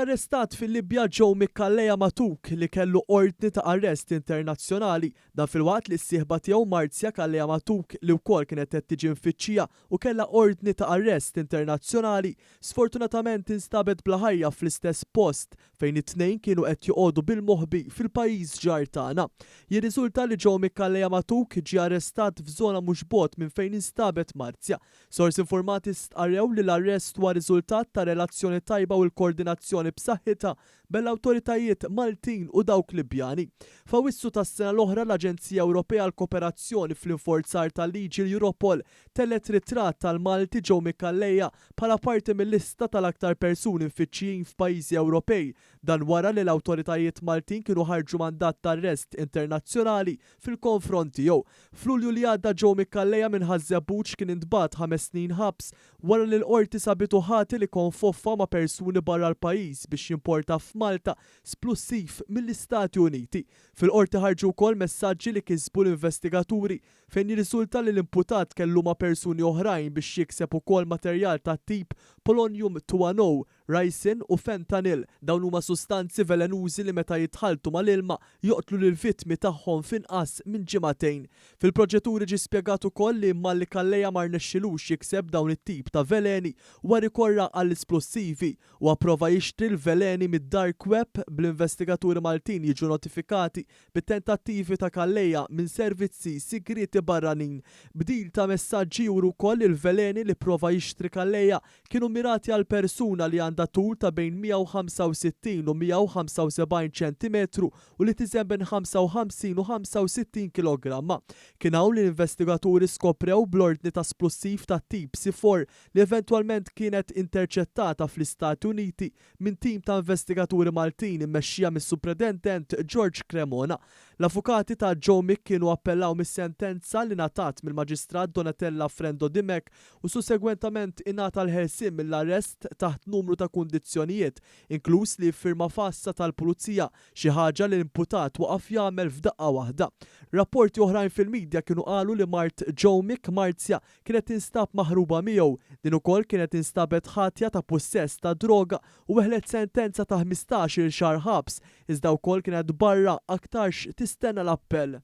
arrestat fil-Libja Joe Micallea Matuk li kellu ordni ta' arrest internazzjonali dan filwaqt li s-sieħba tiegħu Marzia Kallea Matuk li wkoll kienet qed tiġi mfittxija u kellha ordni ta' arrest internazzjonali sfortunatament instabet bla ħajja fl-istess post fejn it-tnejn kienu qed joqogħdu bil-moħbi fil-pajjiż ġar tagħna. Jirriżulta li Joe Micallea Matuk ġie arrestat f'żona mhux bogħod minn fejn instabet Marzia. Sorsi informati stqarrew li l-arrest huwa riżultat ta' relazzjoni tajba u l-koordinazzjoni b'saħħitha bell-awtoritajiet Maltin u dawk Libjani. F'Awwissu tas-sena l-oħra l-Aġenzija Ewropea għall Kooperazzjoni fl-Infurzar tal-Liġi l-Europol tellet ritratt tal-Malti Joe Micallea bħala parti mill-lista tal-aktar persuni mfittxijin f'pajjiżi Ewropej dan wara li l-awtoritajiet Maltin kienu ħarġu mandat ta' arrest internazzjonali fil-konfront tiegħu. F'Lulju li għadda Joe Micallea minħabba żebbuġ kien intbagħat 5 snin ħabs wara li l-qorti sabitu ħati li konfoffa ma' persuni barra l-pajjiż biex jimporta f'Malta splussiv mill-Istati Uniti. Fil-qorti ħarġu wkoll messaġġi li kisbu l-investigaturi fejn jirriżulta li l-imputat kellu ma' persuni oħrajn biex jikseb ukoll materjal tat-tip polonium 210, ricin u fentanyl. Dawn huma sustanzi velenużi li meta jitħaltu mal-ilma joqtlu lil vittmi tagħhom f'inqas minn ġimagħtejn. Fil-proġetturi ġie spjegat ukoll li imma li Kallea ma rnexxilux jikseb dawn it-tip ta' veleni wara rikorra għall-esplosivi u approva jixtri l-veleni mid-dark web bl-investigaturi Maltin jiġu notifikati bit-tentattivi ta' Kallea minn servizzi sigriti barranin. Bdil ta' messaġġi juru wkoll il-veleni li prova jixtri Kallea kienu mirati għal persuna li għandha tul ta' bejn 165 u 175 cm u li tiżen bejn 55 u 65 kg. Kien hawn li l-investigaturi skoprew bl-ordni ta' splussiv ta' tip C4 li eventwalment kienet interċettata fl-Istati Uniti minn tim ta' investigaturi Maltin immexxija mis-Supredendent George Cremona. L-avukati ta' Joe Mick kienu appellaw mis-sentenza li ngħatat mill-Maġistrat Donatella Frendo Dimek u sussegwentament ingħata l-ħelsien mill-arrest taħt numru ta' kundizzjonijiet, inkluż li firma fassa tal-Pulizija, xi ħaġa li l-imputat waqaf jagħmel f'daqqa waħda. Rapporti oħrajn fil-medja kienu qalu li Mart Joe Mick Marzia kienet instab maħruba miegħu, din ukoll kienet instabet ħatja ta' possess ta' droga u weħlet sentenza ta' 15-il xahar ħabs, iżda wkoll kienet barra aktarx tistenna l-appell.